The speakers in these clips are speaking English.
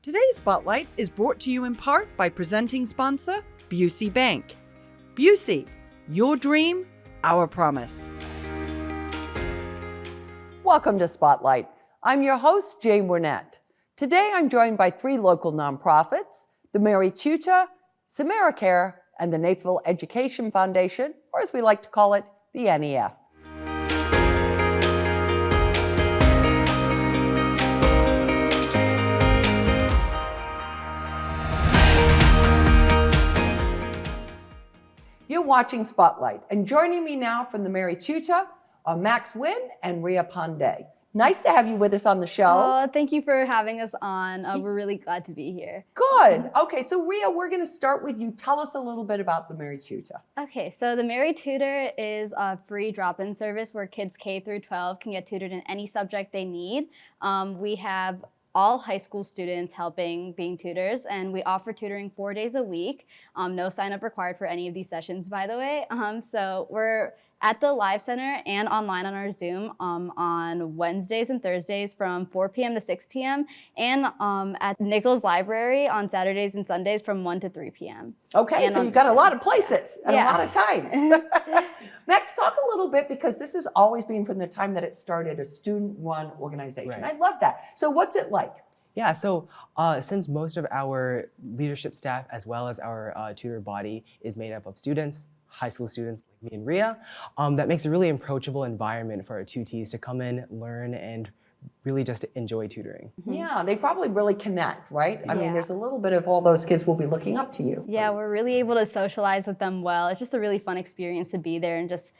Today's Spotlight is brought to you in part by presenting sponsor, Busey Bank. Busey, your dream, our promise. Welcome to Spotlight. I'm your host, Jane Wernette. Today I'm joined by three local nonprofits, the Mary Tutor, SamaraCare, and the Naperville Education Foundation, or as we like to call it, the NEF. You're watching Spotlight, and joining me now from the Mary Tutor are Max Nguyen and Pande. Nice to have you with us on the show. Oh, thank you for having us on. We're really glad to be here. Good. Okay, so Rhea, we're going to start with you. Tell us a little bit about the Mary Tutor. Okay, so the Mary Tutor is a free drop-in service where kids K through 12 can get tutored in any subject they need. We have all high school students being tutors, and we offer tutoring 4 days a week. No sign up required for any of these sessions, by the way. So we're at the Live Center and online on our Zoom on Wednesdays and Thursdays from 4 p.m. to 6 p.m. and at Nichols Library on Saturdays and Sundays from 1 to 3 p.m. Okay, and so you've got a lot of places and Yeah. a lot of times. Max, talk a little bit, because this has always been from the time that it started a student-run organization. Right. I love that. So what's it like? Yeah, so since most of our leadership staff as well as our tutor body is made up of students, high school students like me and Rhea, that makes a really approachable environment for our tutees to come in, learn, and really just enjoy tutoring. Yeah, they probably really connect, right? I mean, Yeah. there's a little bit of all those kids will be looking up to you. Yeah, we're really able to socialize with them well. It's just a really fun experience to be there and just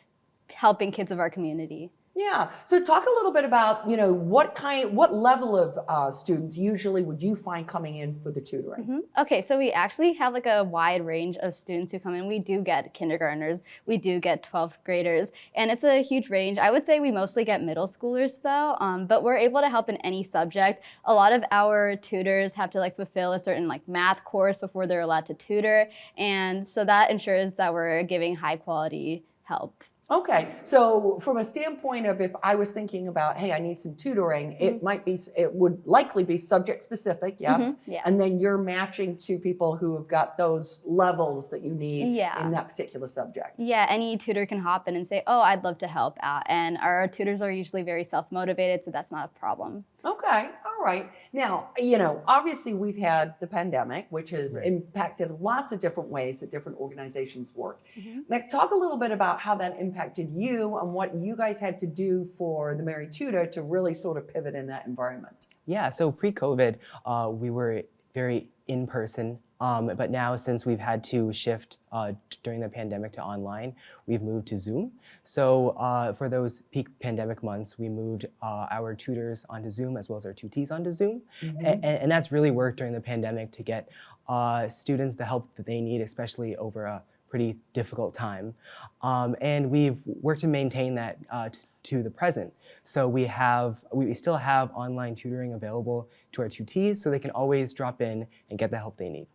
helping kids of our community. Yeah. So talk a little bit about, what level of students usually would you find coming in for the tutoring? Okay, so we actually have like a wide range of students who come in. We do get kindergartners, we do get 12th graders, and it's a huge range. I would say we mostly get middle schoolers though, but we're able to help in any subject. A lot of our tutors have to fulfill a certain math course before they're allowed to tutor, and so that ensures that we're giving high quality help. Okay, so from a standpoint of if I was thinking about, hey, I need some tutoring, it would likely be subject specific, yes? Yeah. And then you're matching to people who have got those levels that you need Yeah. in that particular subject. Yeah, any tutor can hop in and say, oh, I'd love to help out. And our tutors are usually very self-motivated, so that's not a problem. Okay, all right. Now, obviously we've had the pandemic, which has impacted lots of different ways that different organizations work. Max, talk a little bit about how that impacted you and what you guys had to do for the Mary Tutor to really sort of pivot in that environment. Yeah, so pre-COVID, we were very in-person, but now since we've had to shift during the pandemic to online, we've moved to Zoom. So for those peak pandemic months, we moved our tutors onto Zoom as well as our tutees onto Zoom. And that's really worked during the pandemic to get students the help that they need, especially over a pretty difficult time. And we've worked to maintain that to the present. So we still have online tutoring available to our tutees, so they can always drop in and get the help they need.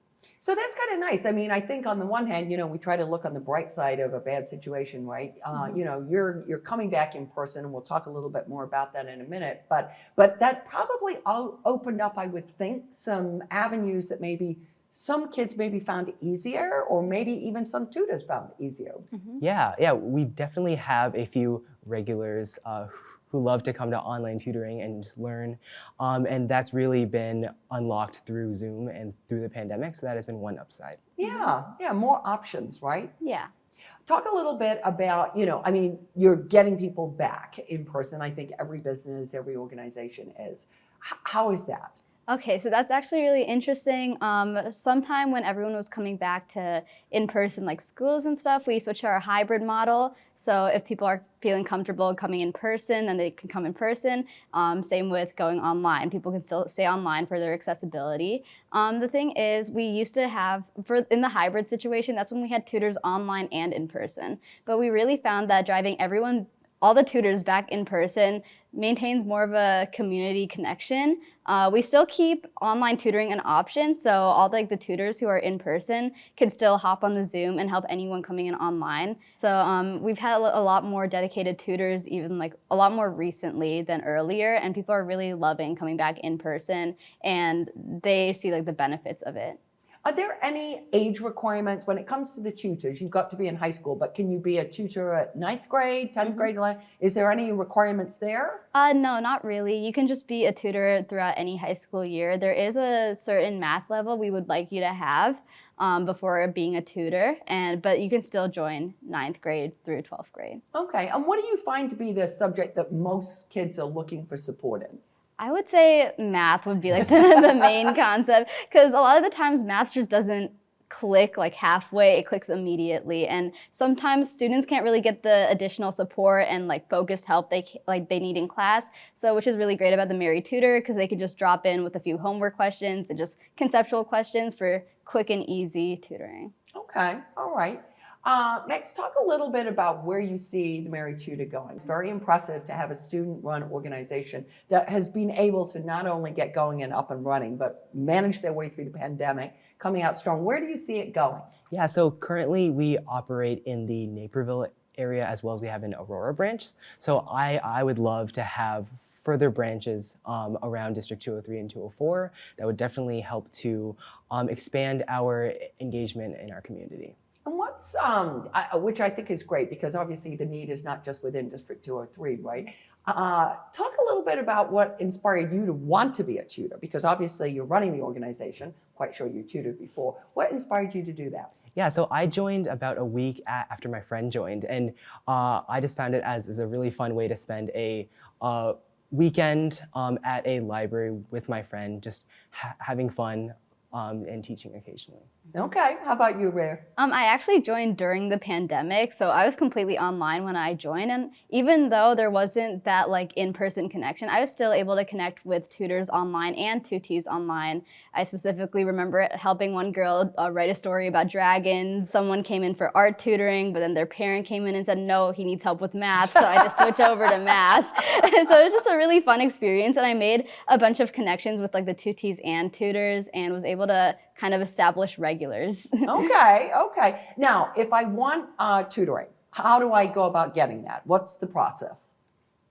So that's kind of nice. I mean, I think on the one hand, we try to look on the bright side of a bad situation, right? You're coming back in person, and we'll talk a little bit more about that in a minute. But that probably opened up, I would think, some avenues that maybe some kids maybe found easier, or maybe even some tutors found easier. Yeah, we definitely have a few regulars who love to come to online tutoring and just learn. And that's really been unlocked through Zoom and through the pandemic, so that has been one upside. Yeah, more options, right? Yeah. Talk a little bit about, you're getting people back in person. I think every business, every organization is. How is that? Okay, so that's actually really interesting. Sometime when everyone was coming back to in-person schools and stuff, we switched to our hybrid model. So if people are feeling comfortable coming in person, then they can come in person. Same with going online. People can still stay online for their accessibility. The thing is, we used to have, in the hybrid situation, that's when we had tutors online and in person. But we really found that driving everyone all the tutors back in person maintains more of a community connection. We still keep online tutoring an option, so all the tutors who are in person can still hop on the Zoom and help anyone coming in online. So we've had a lot more dedicated tutors, even a lot more recently than earlier, and people are really loving coming back in person, and they see the benefits of it. Are there any age requirements when it comes to the tutors? You've got to be in high school, but can you be a tutor at 9th grade, 10th grade? Is there any requirements there? No, not really. You can just be a tutor throughout any high school year. There is a certain math level we would like you to have before being a tutor, but you can still join 9th grade through 12th grade. Okay, and what do you find to be the subject that most kids are looking for support in? I would say math would be the main concept, because a lot of the times math just doesn't click halfway, it clicks immediately, and sometimes students can't really get the additional support and focused help they need in class. So which is really great about the Mary Tutor, because they could just drop in with a few homework questions and just conceptual questions for quick and easy tutoring. Okay, all right. Next, talk a little bit about where you see the Mary Tutor going. It's very impressive to have a student-run organization that has been able to not only get going and up and running, but manage their way through the pandemic, coming out strong. Where do you see it going? Yeah, so currently we operate in the Naperville area as well as we have an Aurora branch. So I would love to have further branches around District 203 and 204 that would definitely help to expand our engagement in our community. And what's, which I think is great, because obviously the need is not just within District 203, right? Talk a little bit about what inspired you to want to be a tutor, because obviously you're running the organization, quite sure you tutored before. What inspired you to do that? Yeah, so I joined about a week after my friend joined, and I just found it as a really fun way to spend a weekend at a library with my friend, just having fun and teaching occasionally. Okay, how about you, Rare? I actually joined during the pandemic, so I was completely online when I joined, and even though there wasn't that in-person connection, I was still able to connect with tutors online and tutees online. I specifically remember helping one girl write a story about dragons. Someone came in for art tutoring, but then their parent came in and said, no, he needs help with math, so I just switched over to math. So it was just a really fun experience, and I made a bunch of connections with the tutees and tutors, and was able to kind of establish regulars. Okay. Now, if I want tutoring, how do I go about getting that? What's the process?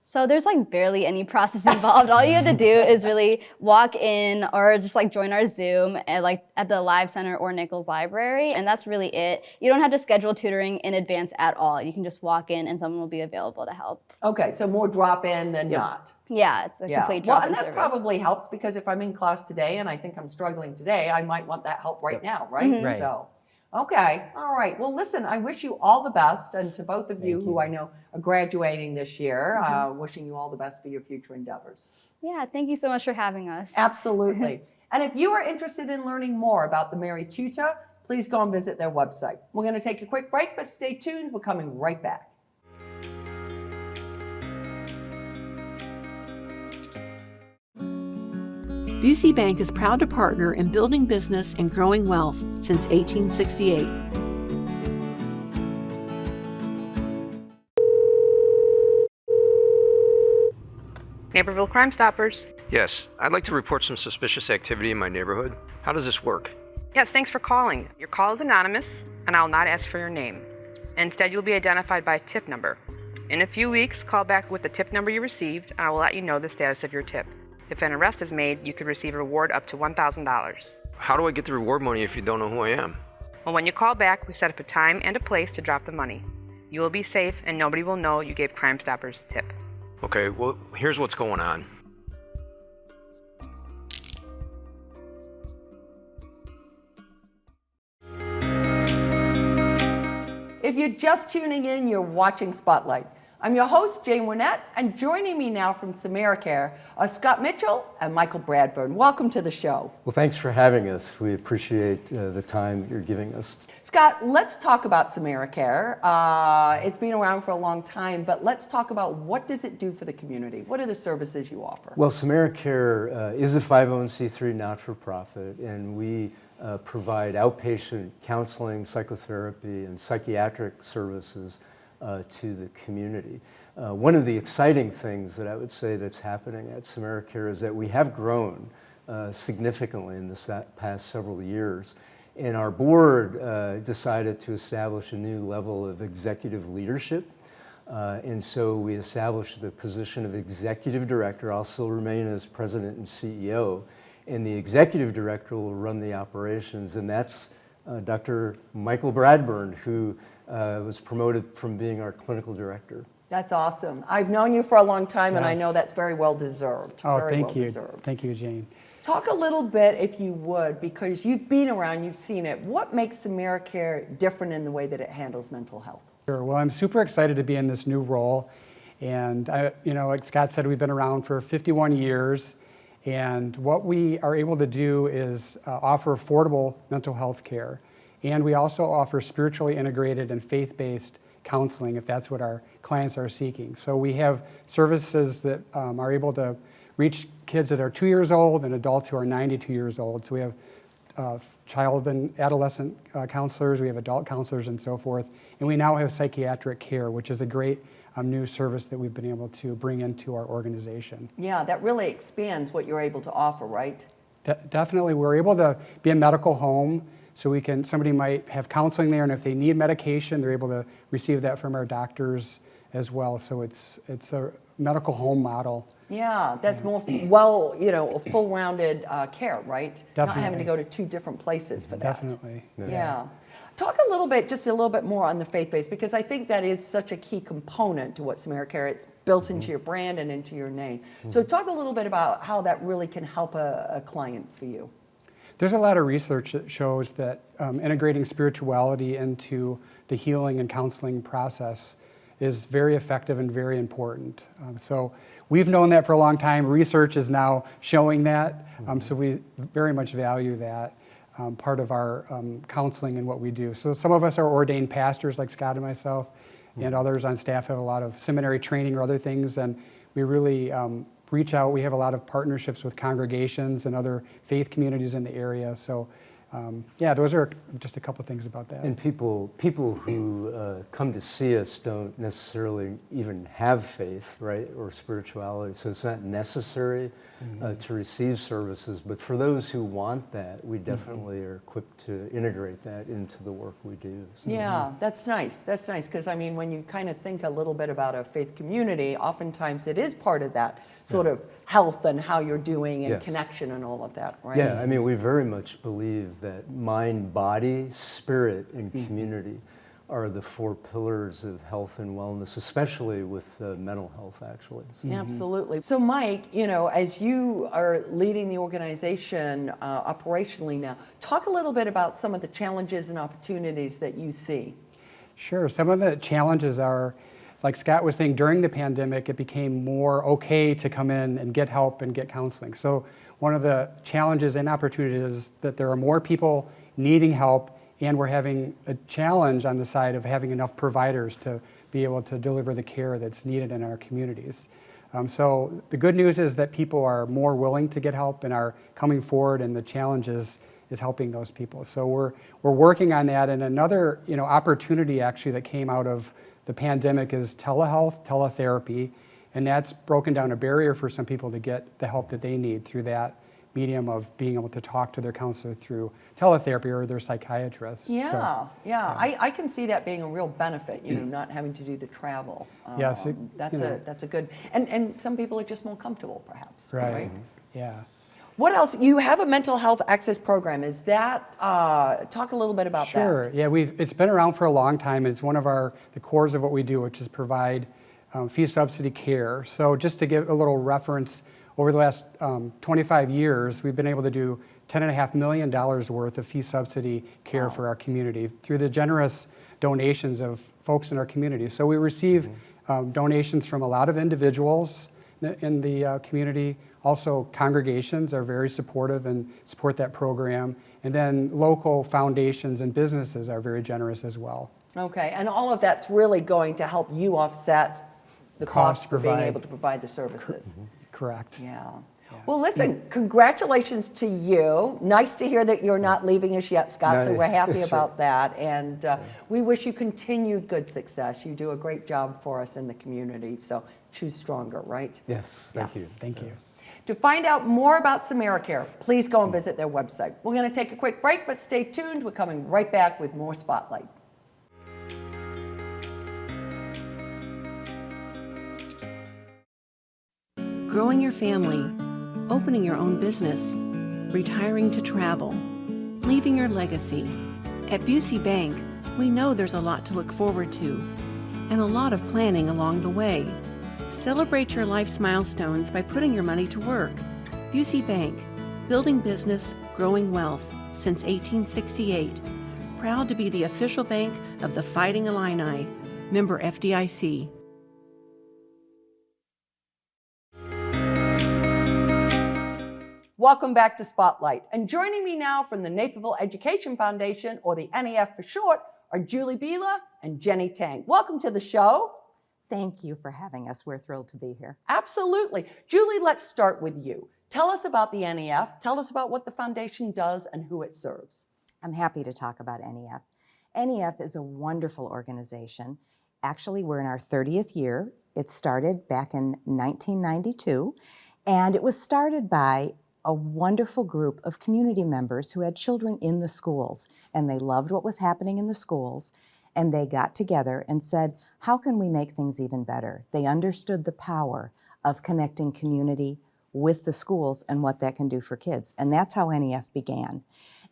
So there's barely any process involved. All you have to do is really walk in or just join our Zoom at the Live Center or Nichols Library, and that's really it. You don't have to schedule tutoring in advance at all. You can just walk in and someone will be available to help. Okay, so more drop-in than not. Yeah, it's a complete drop-in Well, and that service. probably helps, because if I'm in class today and I think I'm struggling today, I might want that help right now, right? Right. So, okay, all right. Well, listen, I wish you all the best, and to both of you who I know are graduating this year, wishing you all the best for your future endeavors. Yeah, thank you so much for having us. Absolutely. And if you are interested in learning more about the Mary Tutor, please go and visit their website. We're going to take a quick break, but stay tuned. We're coming right back. Busey Bank is proud to partner in building business and growing wealth since 1868. Naperville Crime Stoppers. Yes, I'd like to report some suspicious activity in my neighborhood. How does this work? Yes, thanks for calling. Your call is anonymous, and I'll not ask for your name. Instead, you'll be identified by a tip number. In a few weeks, call back with the tip number you received, and I will let you know the status of your tip. If an arrest is made, you could receive a reward up to $1,000. How do I get the reward money if you don't know who I am? Well, when you call back, we set up a time and a place to drop the money. You will be safe, and nobody will know you gave Crime Stoppers a tip. Okay, well, here's what's going on. If you're just tuning in, you're watching Spotlight. I'm your host, Jane Wernette, and joining me now from SamaraCare are Scott Mitchell and Michael Bradburn. Welcome to the show. Well, thanks for having us. We appreciate the time you're giving us. Scott, let's talk about SamaraCare. It's been around for a long time, but let's talk about what does it do for the community? What are the services you offer? Well, SamaraCare is a 501c3 not-for-profit, and we provide outpatient counseling, psychotherapy, and psychiatric services to the community. One of the exciting things that I would say that's happening at SamaraCare is that we have grown significantly in the past several years. And our board decided to establish a new level of executive leadership. And so we established the position of executive director. I'll still remain as president and CEO. And the executive director will run the operations. And that's Dr. Michael Bradburn, who was promoted from being our clinical director. That's awesome. I've known you for a long time, and I Yes. know that's very well deserved. Oh, very thank well you. deserved. Thank you, Jane. Talk a little bit, if you would, because you've been around, you've seen it. What makes SamaraCare different in the way that it handles mental health? Sure. Well, I'm super excited to be in this new role. And, like Scott said, we've been around for 51 years. And what we are able to do is offer affordable mental health care. And we also offer spiritually integrated and faith-based counseling if that's what our clients are seeking. So we have services that are able to reach kids that are 2 years old and adults who are 92 years old. So we have child and adolescent counselors, we have adult counselors and so forth. And we now have psychiatric care, which is a great new service that we've been able to bring into our organization. Yeah, that really expands what you're able to offer, right? Definitely, we're able to be a medical home, so somebody might have counseling there, and if they need medication, they're able to receive that from our doctors as well. So it's a medical home model. Yeah, that's more, well, a full-rounded care, right? Not having Definitely. to go to two different places for that. Definitely. Yeah. Talk a little bit, just a little bit more on the faith-based, because I think that is such a key component to what SamaraCare, it's built into your brand and into your name. So talk a little bit about how that really can help a client for you. There's a lot of research that shows that integrating spirituality into the healing and counseling process is very effective and very important. So we've known that for a long time. Research is now showing that. So we very much value that part of our counseling and what we do. So some of us are ordained pastors like Scott and myself, and others on staff have a lot of seminary training or other things, and we really reach out. We have a lot of partnerships with congregations and other faith communities in the area. So those are just a couple of things about that. And people who come to see us don't necessarily even have faith, right, or spirituality. So it's not necessary to receive services. But for those who want that, we definitely are equipped to integrate that into the work we do. So. Yeah, that's nice. That's nice, because I mean, when you kind of think a little bit about a faith community, oftentimes it is part of that sort of health and how you're doing and Yes. connection and all of that, right? Yeah, I mean, we very much believe that mind, body, spirit, and community are the four pillars of health and wellness, especially with mental health, actually. So. Absolutely. So Mike, as you are leading the organization operationally now, talk a little bit about some of the challenges and opportunities that you see. Sure. Some of the challenges are, like Scott was saying, during the pandemic, it became more okay to come in and get help and get counseling. So one of the challenges and opportunities is that there are more people needing help, and we're having a challenge on the side of having enough providers to be able to deliver the care that's needed in our communities. So the good news is that people are more willing to get help and are coming forward, and the challenge is helping those people. So we're working on that. And another opportunity actually that came out of the pandemic is telehealth, teletherapy, and that's broken down a barrier for some people to get the help that they need through that medium of being able to talk to their counselor through teletherapy or their psychiatrist. Yeah, So, I can see that being a real benefit, not having to do the travel. Yes, That's a good, and some people are just more comfortable, perhaps. right. Yeah. What else? You have a mental health access program. Is that, talk a little bit about that. Sure. Yeah, it's been around for a long time. It's one of the cores of what we do, which is provide fee subsidy care. So just to give a little reference, over the last 25 years, we've been able to do $10.5 million worth of fee subsidy care for our community through the generous donations of folks in our community. So we receive donations from a lot of individuals in the community. Also, congregations are very supportive and support that program. And then local foundations and businesses are very generous as well. Okay, and all of that's really going to help you offset the cost for being provide- able to provide the services. Correct. Yeah. Well, listen, congratulations to you. Nice to hear that you're not leaving us yet, Scott, so No, we're happy sure. about that. And we wish you continued good success. You do a great job for us in the community, so choose stronger, right? Yes, thank you. Thank you. To find out more about SamaraCare, please go and visit their website. We're going to take a quick break, but stay tuned. We're coming right back with more Spotlight. Growing your family, opening your own business, retiring to travel, leaving your legacy. At Busey Bank, we know there's a lot to look forward to and a lot of planning along the way. Celebrate your life's milestones by putting your money to work. Busey Bank, building business, growing wealth since 1868. Proud to be the official bank of the Fighting Illini, member FDIC. Welcome back to Spotlight. And joining me now from the Naperville Education Foundation, or the NEF for short, are Julie Beehler and Jenny Tang. Welcome to the show. Thank you for having us. We're thrilled to be here. Absolutely. Julie, let's start with you. Tell us about the NEF. Tell us about what the foundation does and who it serves. I'm happy to talk about NEF. NEF is a wonderful organization. Actually, we're in our 30th year. It started back in 1992, and it was started by a wonderful group of community members who had children in the schools, and they loved what was happening in the schools, and they got together and said, how can we make things even better? They understood the power of connecting community with the schools and what that can do for kids, and that's how NEF began.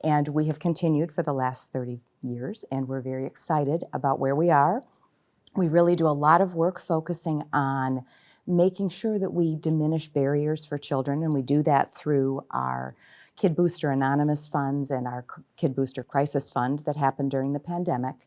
And we have continued for the last 30 years, and we're very excited about where we are. We really do a lot of work focusing on making sure that we diminish barriers for children, and we do that through our Kid Booster Anonymous funds and our Kid Booster Crisis Fund that happened during the pandemic.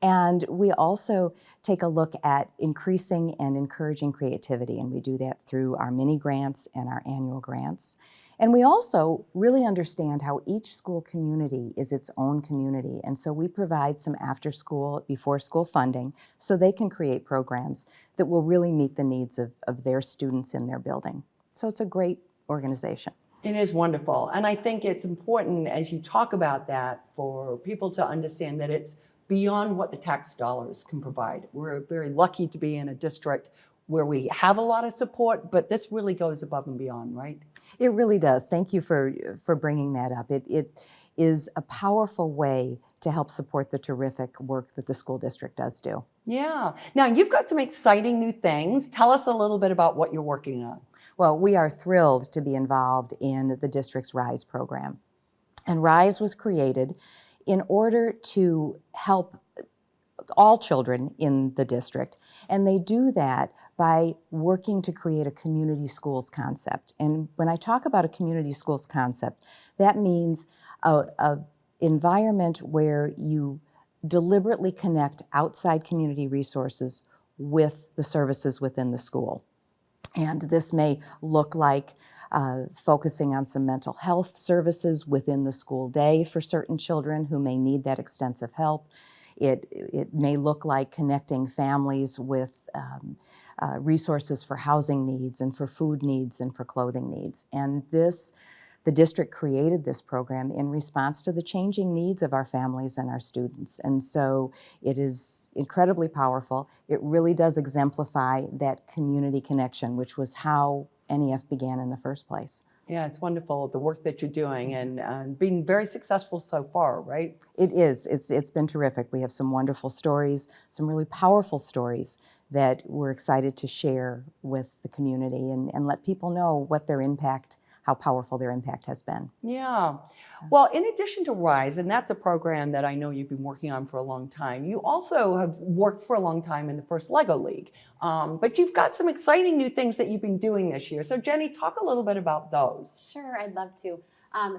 And we also take a look at increasing and encouraging creativity, and we do that through our mini grants and our annual grants. And we also really understand how each school community is its own community, and so we provide some after-school, before-school funding so they can create programs that will really meet the needs of their students in their building. So it's a great organization. It is wonderful. And I think it's important as you talk about that for people to understand that it's beyond what the tax dollars can provide. We're very lucky to be in a district where we have a lot of support, but this really goes above and beyond, right? It really does. Thank you for bringing that up. It is a powerful way to help support the terrific work that the school district does do. Yeah. Now, you've got some exciting new things. Tell us a little bit about what you're working on. Well, we are thrilled to be involved in the district's RISE program. And RISE was created in order to help all children in the district, and they do that by working to create a community schools concept. And when I talk about a community schools concept, that means a environment where you deliberately connect outside community resources with the services within the school. And this may look like focusing on some mental health services within the school day for certain children who may need that extensive help. It may look like connecting families with resources for housing needs and for food needs and for clothing needs. And the district created this program in response to the changing needs of our families and our students. And so it is incredibly powerful. It really does exemplify that community connection, which was how NEF began in the first place. Yeah, it's wonderful, the work that you're doing and being very successful so far, right? It is. It's been terrific. We have some wonderful stories, some really powerful stories that we're excited to share with the community and let people know what their impact, how powerful their impact has been. Yeah. Well, in addition to RISE, and that's a program that I know you've been working on for a long time, you also have worked for a long time in the first LEGO League. But you've got some exciting new things that you've been doing this year. So Jenny, talk a little bit about those. Sure, I'd love to.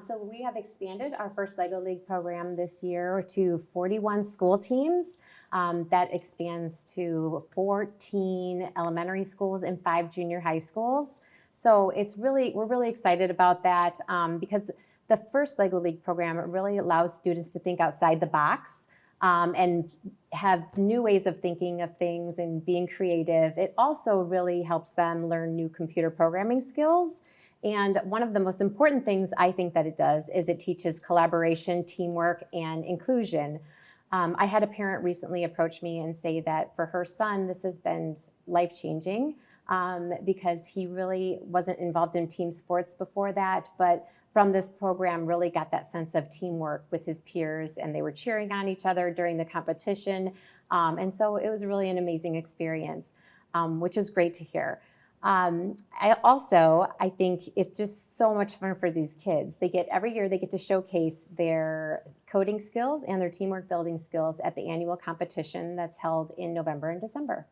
So we have expanded our first LEGO League program this year to 41 school teams. That expands to 14 elementary schools and 5 junior high schools. So we're really excited about that because the first LEGO League program really allows students to think outside the box and have new ways of thinking of things and being creative. It also really helps them learn new computer programming skills And one of the most important things I think that it does is it teaches collaboration, teamwork, and inclusion. I had a parent recently approach me and say that for her son, this has been life-changing because he really wasn't involved in team sports before that, but from this program really got that sense of teamwork with his peers, and they were cheering on each other during the competition. And so it was really an amazing experience, which is great to hear. I think it's just so much fun for these kids. Every year they get to showcase their coding skills and their teamwork building skills at the annual competition that's held in November and December.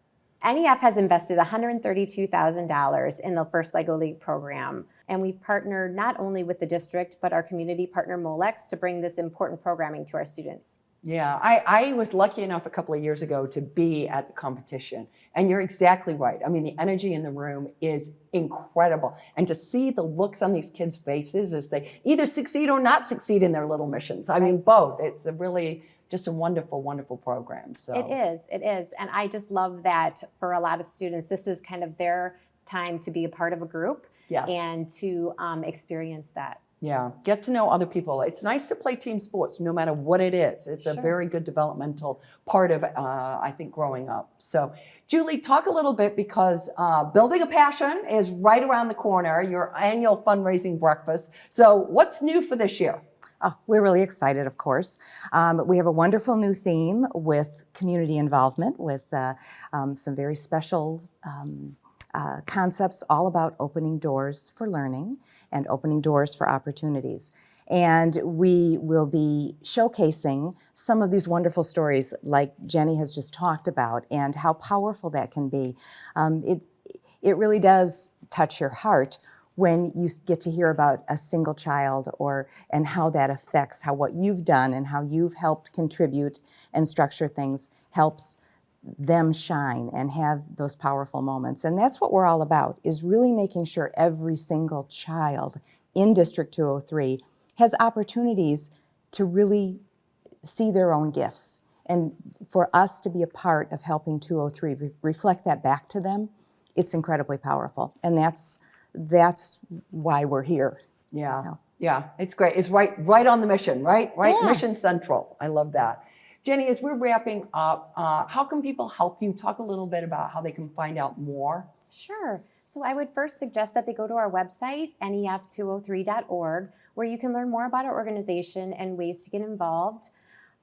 NEF has invested $132,000 in the first LEGO League program, and we've partnered not only with the district, but our community partner Molex to bring this important programming to our students. Yeah, I was lucky enough a couple of years ago to be at the competition, and you're exactly right. I mean, the energy in the room is incredible, and to see the looks on these kids' faces as they either succeed or not succeed in their little missions. I mean, both. It's a really just a wonderful, wonderful program. So it is, and I just love that for a lot of students, this is kind of their time to be a part of a group and to experience that. Yeah, get to know other people. It's nice to play team sports, no matter what it is. It's a very good developmental part of, I think, growing up. So, Julie, talk a little bit because Building a Passion is right around the corner, your annual fundraising breakfast. So what's new for this year? Oh, we're really excited, of course. We have a wonderful new theme with community involvement, with some very special concepts all about opening doors for learning and opening doors for opportunities. And we will be showcasing some of these wonderful stories like Jenny has just talked about and how powerful that can be. It really does touch your heart when you get to hear about a single child and how that affects how what you've done and how you've helped contribute and structure things helps them shine and have those powerful moments. And that's what we're all about, is really making sure every single child in District 203 has opportunities to really see their own gifts. And for us to be a part of helping 203 reflect that back to them, it's incredibly powerful. And that's why we're here. Yeah, yeah, it's great. It's right on the mission, right? Yeah. Mission central. I love that. Jenny, as we're wrapping up, how can people help you? Talk a little bit about how they can find out more. Sure. So I would first suggest that they go to our website, nef203.org, where you can learn more about our organization and ways to get involved.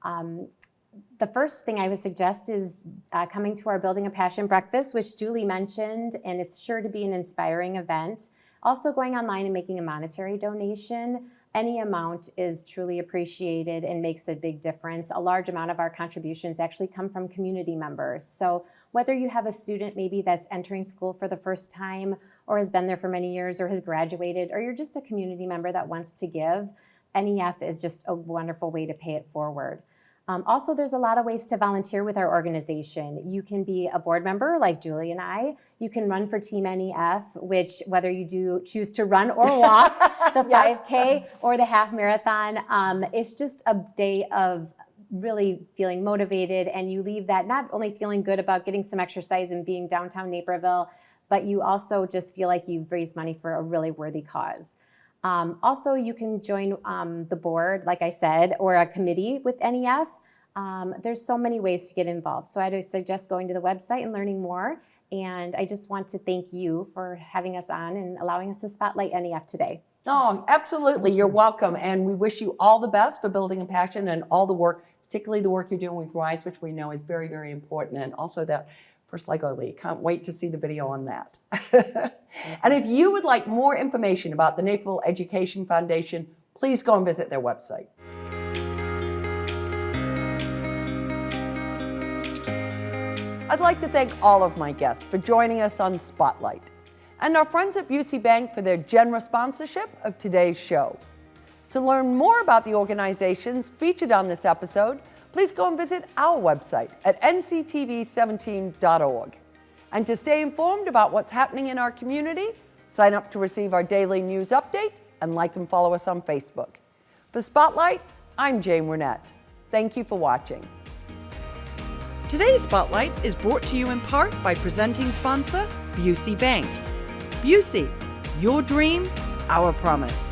The first thing I would suggest is coming to our Building a Passion breakfast, which Julie mentioned, and it's sure to be an inspiring event. Also going online and making a monetary donation. Any amount is truly appreciated and makes a big difference. A large amount of our contributions actually come from community members. So whether you have a student maybe that's entering school for the first time or has been there for many years or has graduated, or you're just a community member that wants to give, NEF is just a wonderful way to pay it forward. Also, there's a lot of ways to volunteer with our organization. You can be a board member like Julie and I. You can run for Team NEF, which whether you choose to run or walk the 5K or the half marathon, it's just a day of really feeling motivated, and you leave that not only feeling good about getting some exercise and being downtown Naperville, but you also just feel like you've raised money for a really worthy cause. Also, you can join the board, like I said, or a committee with NEF. There's so many ways to get involved. So I'd suggest going to the website and learning more. And I just want to thank you for having us on and allowing us to spotlight NEF today. Oh, absolutely. You're welcome. And we wish you all the best for Building a Passion and all the work, particularly the work you're doing with RISE, which we know is very, very important. And also that first LEGO League. Can't wait to see the video on that. And if you would like more information about the Naperville Education Foundation, please go and visit their website. I'd like to thank all of my guests for joining us on Spotlight, and our friends at Busey Bank for their generous sponsorship of today's show. To learn more about the organizations featured on this episode, please go and visit our website at nctv17.org. And to stay informed about what's happening in our community, sign up to receive our daily news update and like and follow us on Facebook. For Spotlight, I'm Jane Wernette. Thank you for watching. Today's Spotlight is brought to you in part by presenting sponsor, Busey Bank. Busey, your dream, our promise.